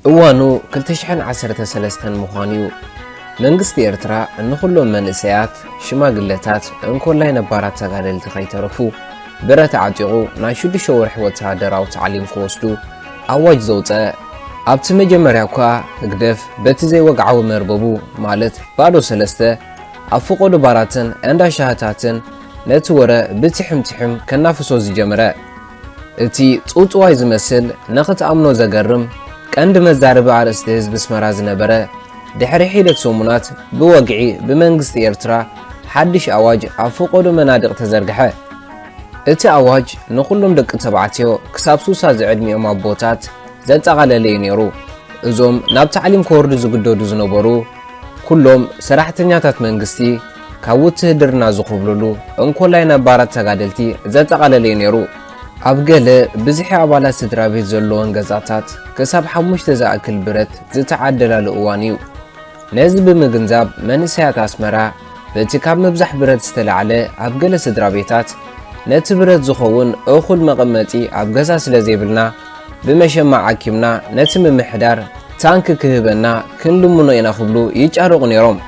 እዋኑ 2013 ምዃኑ መንግስቲ ኤርትራ ንኹሎም መንእሰያት ሽማግለታት እንኮላይ ነባራት ተጋደልቲ ከይተረፉ ብረት ዓጢቑ ናይ 6 ወርሒ ወተሃደራዊ ታዕሊም ክወስዱ ኣዋጅ ዘውፅአ ኣብቲ መጀመርያ እኳ ህግደፍ በቲ ዘይወግዓዊ መርበቡ ማለት ባዶ 3 ኣብ ፍቆዱ ባራትን እንዳሻህታትን ነቲ ወረ ብትሕምትሕም ከናፍሶ ዝጀመረ እቲ ጡጥዋይ ዝመስል ነኽትኣምኖ ዘገርም ቀንዲ መዛረቢ ኣርእስቲ ህዝቢ ስመራ ዝነበረ ድሕሪ ሒደት ሰሙናት ብወግዒ ብመንግስቲ ኤርትራ ሓድሽ ኣዋጅ ኣብ ፍቆዱ መናድቕ ተዘርግሐ። እቲ ኣዋጅ ንኹሎም ደቂ ተባዕትዮ ክሳብ 60 ዝዕድሚኦም ኣቦታት ዘጠቓለለ እዩ ነይሩ። እዞም ናብ ታዕሊም ክወርዱ ዝግደዱ ዝነበሩ ኩሎም ሰራሕተኛታት መንግስቲ ካብ ውትድርና ዝኽብልሉ እንኮላይ ነባራት ተጋደልቲ ዘጠቓለለ እዩ ነይሩ። ኣብ ገለ ብዙሕ ኣባላት ስድራ ቤት ዘለዎን ገዛታት ክሳብ 5 ዝኣክል ብረት ዝተዓደላሉ እዋን እዩ። ነዚ ብምግንዛብ መንእሰያት ኣስመራ በቲ ካብ መብዛሕ ብረት ዝተላዕለ ኣብ ገለ ስድራ ቤታት ነቲ ብረት ዝኸውን እኹል መቐመጢ ኣብ ገዛ ስለ ዘይብልና ብመሸማዕ ኣኪምና ነቲ ምምሕዳር ታንክ ክህበና ክንልምኖ ኢና ክብሉ ይጫርቑ ነይሮም።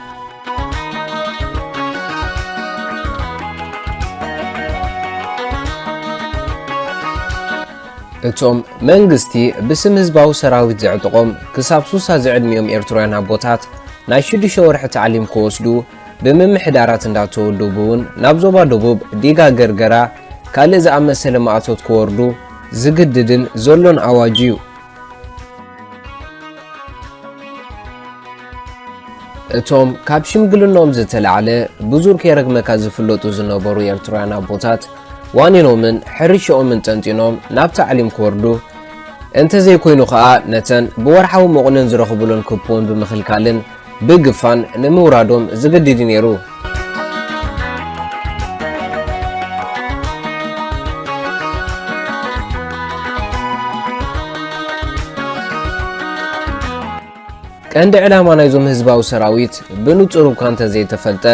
እቶም መንግስቲ ብስም ህዝባዊ ሰራዊት ዘዕጥቆም ክሳብ 60 ዝዕድሚኦም ኤርትራውያን ኣቦታት ናይ 6 ወርሒ ታዕሊም ክወስዱ ብምምሕዳራት እንዳተወደቡ እውን ናብ ዞባ ደቡብ ዲጋ ገርገራ ካልእ ዝኣመሰለ ማእቶት ክወርዱ ዝግድድን ዘሎን ኣዋጅ እዩ። እቶም ካብ ሽምግልኖም ዝተላዕለ ብዙር ከረግመካ ዝፍለጡ ዝነበሩ ኤርትራውያን ኣቦታት ዋኒኖምን ሕርሽኦምን ጠንጢኖም ናብ ታዕሊም ክወርዱ እንተዘይኮይኑ ከዓ ነተን ብወርሓዊ መቑነን ዝረኽብሎን ክፖን ብምኽልካልን ብግፋን ንምውራዶም ዝግድድ ነይሩ። ቀንዲ ዕላማ ናይዞም ህዝባዊ ሰራዊት ብንጹር እኳ እንተዘይተፈልጠ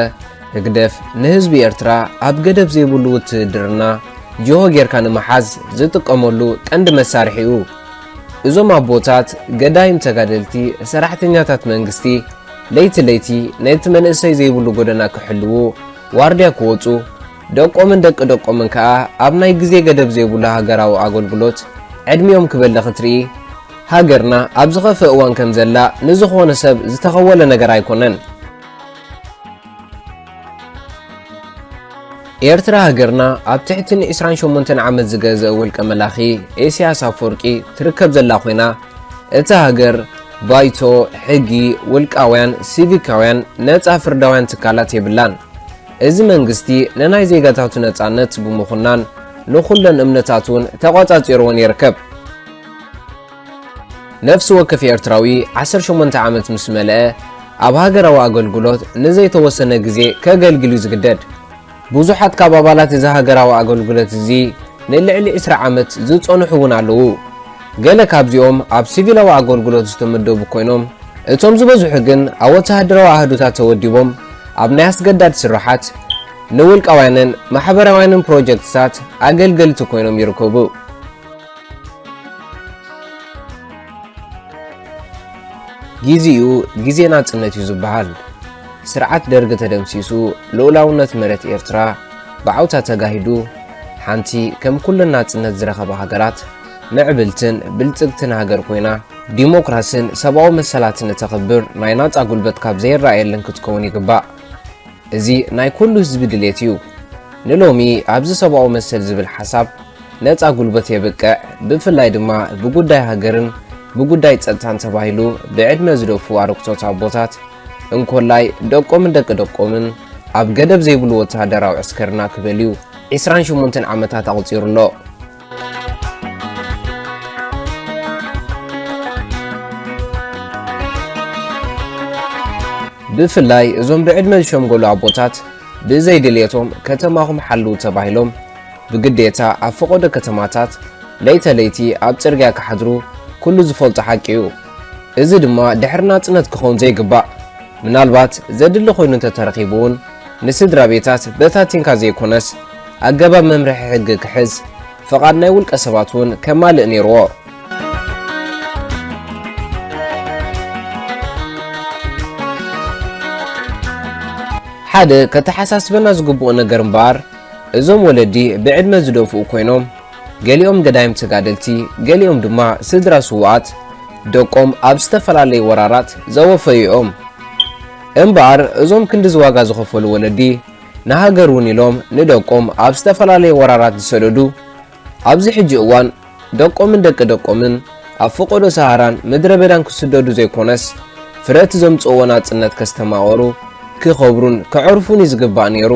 ህግደፍ ንህዝቢ ኤርትራ ኣብ ገደብ ዘይብሉ ውትድርና ጅሆ ጌርካ ንምሓዝ ዝጥቀመሉ ቀንዲ መሳርሒ እዩ። እዞም ኣቦታት ገዳይም ተጋደልቲ ሰራሕተኛታት መንግስቲ ለይቲ ለይቲ ነቲ መንእሰይ ዘይብሉ ጎደና ክሕልዉ ዋርድያ ክወፁ ደቆምን ደቂ ደቆምን ከዓ ኣብ ናይ ግዜ ገደብ ዘይብሉ ሃገራዊ ኣገልግሎት ዕድሚኦም ክበለ ክትርኢ ሃገርና ኣብ ዝኸፍእ እዋን ከም ዘላ ንዝኾነ ሰብ ዝተኸወለ ነገር ኣይኮነን። ኤርትራ ሃገርና ኣብ ትሕቲ 28 ዓመት ዝገዘአ ውልቀ መላኺ ኢሳያስ ኣፈወርቂ ትርከብ ዘላ ኮይና እታ ሃገር ባይቶ ሕጊ ውልቃውያን ሲቪካውያን ነፃ ፍርዳውያን ትካላት የብላን። እዚ መንግስቲ ንናይ ዜጋታቱ ነፃነት ብምኹናን ንኹለን እምነታቱን ተቆፃፂርዎን ይርከብ። ነፍሲ ወከፍ ኤርትራዊ 18 ዓመት ምስ መልአ ኣብ ሃገራዊ ኣገልግሎት ንዘይተወሰነ ግዜ ከገልግሉ ዝግደድ። ብዙሓት ካብ ኣባላት እዚ ሃገራዊ ኣገልግሎት እዚ ንልዕሊ 20 ዓመት ዝፀንሑ እውን ኣለዉ። ገለ ካብዚኦም ኣብ ሲቪላዊ ኣገልግሎት ዝተመደቡ ኮይኖም እቶም ዝበዝሑ ግን ኣብ ወተሃደራዊ ኣህዱታት ተወዲቦም ኣብ ናይ ኣስገዳድ ስራሓት ንውልቃውያንን ማሕበራውያንን ፕሮጀክትታት ኣገልገልቲ ኮይኖም ይርከቡ። ጊዜኡ ግዜ ናጽነት እዩ ዝበሃል። ስርዓት ደርጊ ተደምሲሱ ልኡላውነት መሬት ኤርትራ ብዓውታ ተጋሂዱ ሓንቲ ከም ኩለን ናጽነት ዝረኸባ ሃገራት ምዕብልትን ብልጽግትን ሃገር ኮይና ዲሞክራስን ሰብኣዊ መሰላትን ተኸብር ናይ ናጻ ጉልበት ካብ ዘይረኣየለን ክትከውን ይግባእ። እዚ ናይ ኩሉ ህዝቢ ድሌት እዩ። ንሎሚ ኣብዚ ሰብኣዊ መሰል ዝብል ሓሳብ ነጻ ጉልበት የብቅዕ። ብፍላይ ድማ ብጉዳይ ሃገርን ብጉዳይ ጸጥታን ተባሂሉ ብዕድመ ዝደፉ ኣረግቶት ኣቦታት እንኮላይ ደቆምን ደቂ ደቆምን ኣብ ገደብ ዘይብሉ ወተሃደራዊ ዕስከርና ክበልዩ 28 ዓመታት ኣቁፂሩሎ። ብፍላይ እዞም ብዕድመ ዝሸምገሉ ኣቦታት ብዘይ ድሌቶም ከተማኹም ሓልው ተባሂሎም ብግዴታ ኣብ ፍቆዶ ከተማታት ለይተለይቲ ኣብ ጽርግያ ክሓድሩ ኩሉ ዝፈልጦ ሓቂ እዩ። እዚ ድማ ድሕሪ ናጽነት ክኸውን ዘይግባእ ምናልባት ዘድሊ ኮይኑ ተተረኺቡውን ንስድራ ቤታት በታቲንካ ዘይኮነስ ኣገባብ መምርሒ ሕጊ ክሕዝ ፍቓድ ናይ ውልቀ ሰባት እውን ከማልእ ነይርዎ። ሓደ ከተሓሳስበና ዝግብኦ ነገር እምበር እዞም ወለዲ ብዕድመ ዝደፍኡ ኮይኖም ገሊኦም ገዳይም ተጋደልቲ ገሊኦም ድማ ስድራ ስዋኣት ደቆም ኣብ ዝተፈላለዩ ወራራት ዘወፈይኦም እምበር እዞም ክንዲ ዝዋጋ ዝኸፈሉ ወለዲ ንሃገር እውን ኢሎም ንደቆም ኣብ ዝተፈላለዩ ወራራት ዝሰደዱ ኣብዚ ሕጂ እዋን ደቆምን ደቂ ደቆምን ኣብ ፍቆዶ ሰሃራን ምድረ በዳን ክስደዱ ዘይኮነስ ፍረቲ ዘምጽእዎ ናጽነት ከስተማቐሩ ክኸብሩን ክዕርፉን ይዝግባእ ነይሩ